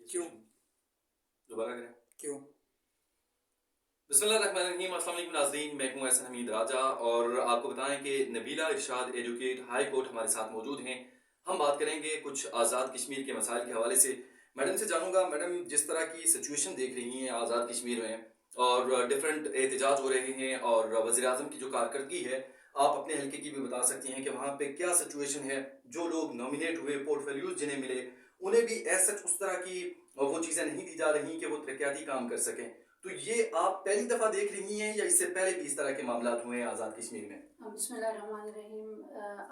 کیوں دوبارہ کریں کیوں بسم اللہ الرحمن الرحیم. السلام علیکم ناظرین, میں ہوں احسن حمید راجہ اور آپ کو بتائیں کہ نبیلہ ارشاد ایڈوکیٹ ہائی کورٹ ہمارے ساتھ موجود ہیں. ہم بات کریں گے کچھ آزاد کشمیر کے مسائل کے حوالے سے. میڈم سے جانوں گا, میڈم جس طرح کی سچویشن دیکھ رہی ہیں آزاد کشمیر میں اور ڈفرینٹ احتجاج ہو رہے ہیں اور وزیر اعظم کی جو کارکردگی ہے, آپ اپنے حلقے کی بھی بتا سکتی ہیں کہ وہاں پہ کیا سچویشن ہے. جو لوگ نامینیٹ ہوئے, پورٹ فولیوز جنہیں ملے, انہیں بھی ایسا اس طرح کی وہ چیزیں نہیں دی جا رہی کہ وہ ترقیاتی کام کر سکیں. تو یہ آپ پہلی دفعہ دیکھ رہی ہیں یا اس سے پہلے بھی اس طرح کے معاملات ہوئے ہیں آزاد کشمیر میں؟ بسم اللہ الرحمن الرحیم.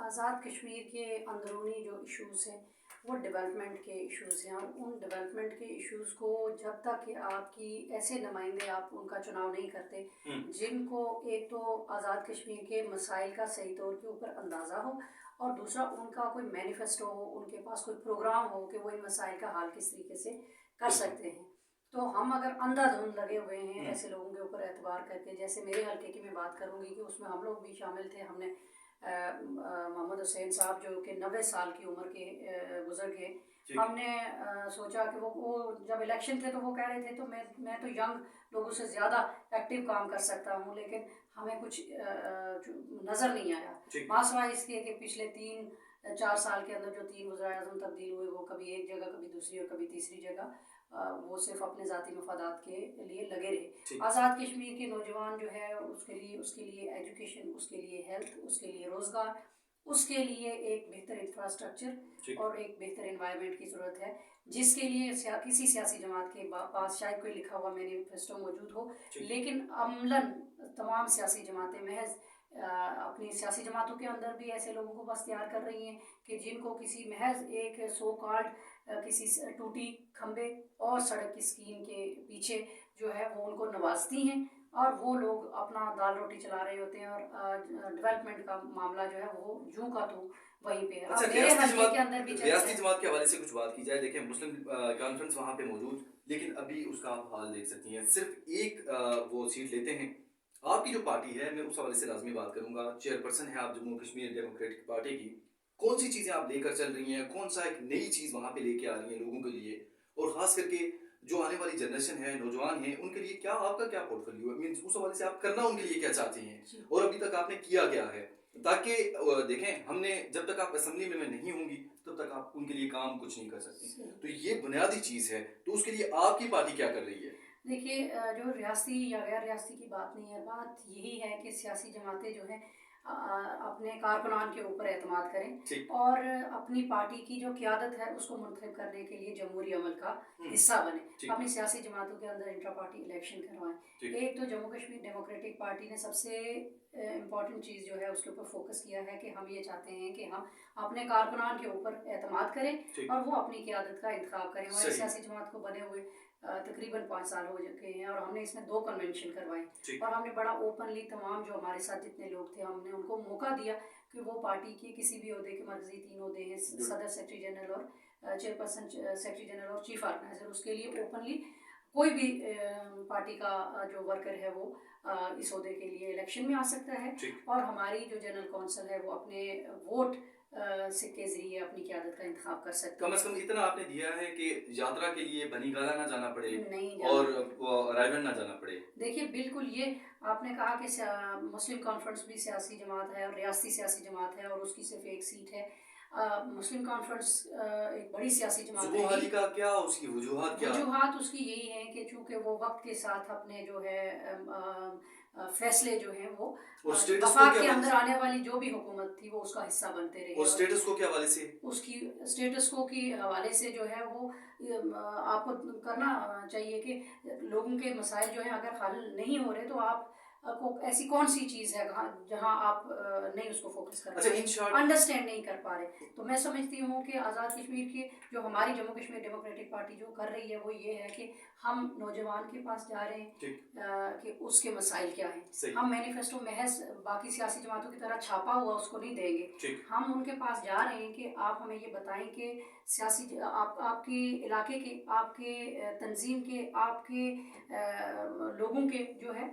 آزاد کشمیر کے اندرونی جو ایشوز ہیں وہ ڈیولپمنٹ کے ایشوز ہیں, اور ان ڈیولپمنٹ کے ایشوز کو جب تک کہ آپ کی ایسے نمائندے آپ ان کا چناؤ نہیں کرتے جن کو ایک تو آزاد کشمیر کے مسائل کا صحیح طور کے اوپر اندازہ ہو, اور دوسرا ان کا کوئی مینیفیسٹو ہو, ان کے پاس کوئی پروگرام ہو کہ وہ ان مسائل کا حل کس طریقے سے کر سکتے ہیں. تو ہم اگر اندھا دھند لگے ہوئے ہیں ایسے لوگوں کے اوپر اعتبار کر کے, جیسے میرے حلقے کی میں بات کروں گی کہ اس میں ہم لوگ بھی شامل تھے. ہم نے محمد حسین صاحب جو کہ 90 سال کی عمر کے گزر گئے, ہم نے سوچا کہ وہ جب الیکشن تھے تو وہ کہہ رہے تھے تو میں تو ینگ لوگوں سے زیادہ ایکٹیو کام کر سکتا ہوں, لیکن ہمیں کچھ نظر نہیں آیا. ماسوائے اس کے کہ پچھلے 3-4 سال کے اندر جو 3 وزراء اعظم تبدیل ہوئے, وہ کبھی ایک جگہ, کبھی دوسری اور کبھی تیسری جگہ, وہ صرف اپنے ذاتی مفادات کے لیے لگے رہے. آزاد کشمیر کے نوجوان جو ہے اس کے لیے ایجوکیشن, اس کے لیے ہیلتھ, اس کے لیے روزگار, اس کے لیے ایک بہتر انفراسٹرکچر اور ایک بہتر انوائرمنٹ کی ضرورت ہے, جس کے لیے کسی سیاسی جماعت کے پاس شاید کوئی لکھا ہوا مینیفیسٹو موجود ہو, لیکن عملاً تمام سیاسی جماعتیں محض اپنی سیاسی جماعتوں کے اندر بھی ایسے لوگوں کو بس تیار کر رہی ہیں کہ جن کو کسی محض ایک سو کالڈ کسی ٹوٹی کھمبے اور سڑک کی اسکیم کے پیچھے جو ہے وہ ان کو نوازتی ہیں, اور وہ لوگ اپنا دال روٹی چلا رہے ہوتے ہیں, اور ڈیولپمنٹ کا معاملہ جو ہے وہ جوں کا تو وہیں پہ ہے. ریاستی جماعت کے حوالے سے کچھ بات کی جائے, دیکھیں مسلم کانفرنس وہاں پہ موجود, لیکن ابھی اس کا آپ حال دیکھ سکتی ہیں, صرف ایک وہ سیٹ لیتے ہیں. آپ کی جو پارٹی ہے, میں اس حوالے سے لازمی بات کروں گا, چیئرپرسن ہے آپ جموں کشمیر ڈیموکریٹک پارٹی کی, کون سی چیزیں آپ لے کر چل رہی ہیں, کون سا ایک نئی چیز وہاں پہ لے کے آ رہی ہیں لوگوں کے لیے, اور خاص کر کے جو آنے والی جنریشن ہے, نوجوان ہیں, ان کے لیے کیا آپ کا کیا پورٹ فولیو ہے, اس حوالے سے آپ کرنا ان کے لیے کیا چاہتے ہیں, اور ابھی تک آپ نے کیا کیا ہے, تاکہ دیکھیں ہم نے جب تک آپ اسمبلی میں نہیں ہوں گی تب تک آپ ان کے لیے کام کچھ نہیں کر سکتی. تو یہ بنیادی چیز ہے, تو اس کے لیے آپ کی پارٹی کیا کر رہی ہے؟ دیکھیے, جو ریاستی یا غیر ریاستی کی بات نہیں ہے, بات یہی ہے کہ سیاسی جماعتیں جو ہیں اپنے کارکنان کے اوپر اعتماد کریں اور اپنی پارٹی کی جو قیادت ہے اس کو منتخب کرنے کے لیے جمہوری عمل کا حصہ بنے. اپنی سیاسی جماعتوں کے اندر انٹرا پارٹی الیکشن کروائیں. ایک تو جموں کشمیر ڈیموکریٹک پارٹی نے سب سے امپورٹنٹ چیز جو ہے اس کے اوپر فوکس کیا ہے کہ ہم یہ چاہتے ہیں کہ ہم اپنے کارکنان کے اوپر اعتماد کریں اور وہ اپنی قیادت کا انتخاب کریں. ہماری سیاسی جماعت کو بنے ہوئے تقریباً 5 سال ہو چکے ہیں, اور ہم نے اس میں 2 کنونشن کروائے, اور ہم نے بڑا اوپنلی تمام جو ہمارے ساتھ جتنے لوگ تھے ہم نے ان کو موقع دیا کہ وہ پارٹی کے کسی بھی عہدے کے مرکزی 3 عہدے ہیں, صدر, سیکرٹری جنرل اور چیئرپرسن سیکرٹری جنرل اور چیف آرگنائزر, اس کے لیے اوپنلی کوئی بھی پارٹی کا جو ورکر ہے وہ اس عہدے کے لیے الیکشن میں آ سکتا ہے, اور ہماری جو جنرل کونسل ہے وہ اپنے ووٹ کے ذریعے اپنی قیادت کا انتخاب کر سکتے ہیں. کم از کم اتنا آپ نے دیا ہے کہ یاترا کے لیے بنی گالا نہ جانا پڑے اور رائے گڑھ نہ جانا پڑے. دیکھیے بالکل, یہ آپ نے کہا کہ مسلم کانفرنس بھی سیاسی جماعت ہے اور ریاستی سیاسی جماعت ہے, اور اس کی صرف ایک سیٹ ہے. مسلم کانفرنس ایک بڑی سیاسی جماعت ہے. زبوحالی کا کیا, اس کی وجوہات کیا؟ وجوہات اس کی یہی ہیں کہ چونکہ وہ وقت کے ساتھ اپنے جو ہے فیصلے جو ہیں وہ وفاق کے اندر آنے والی جو بھی حکومت تھی وہ اس کا حصہ بنتے رہے. اور اسٹیٹس کو کے حوالے سے, اس کی اسٹیٹس کو کی حوالے سے جو ہے وہ آپ کو کرنا چاہیے کہ لوگوں کے مسائل جو ہیں اگر حل نہیں ہو رہے تو آپ کو ایسی کون سی چیز ہے جہاں آپ نہیں اس کو فوکس کر رہے, انڈرسٹینڈ نہیں کر پا رہے. تو میں سمجھتی ہوں کہ آزاد کشمیر کی جو ہماری جموں کشمیر ڈیموکریٹک پارٹی جو کر رہی ہے وہ یہ ہے کہ ہم نوجوان کے پاس جا رہے ہیں کہ اس کے مسائل کیا ہیں. ہم مینیفیسٹو محض باقی سیاسی جماعتوں کی طرح چھاپا ہوا اس کو نہیں دیں گے, ہم ان کے پاس جا رہے ہیں کہ آپ ہمیں یہ بتائیں کہ سیاسی آپ کے علاقے کے, آپ کے تنظیم کے, آپ کے لوگوں کے جو ہے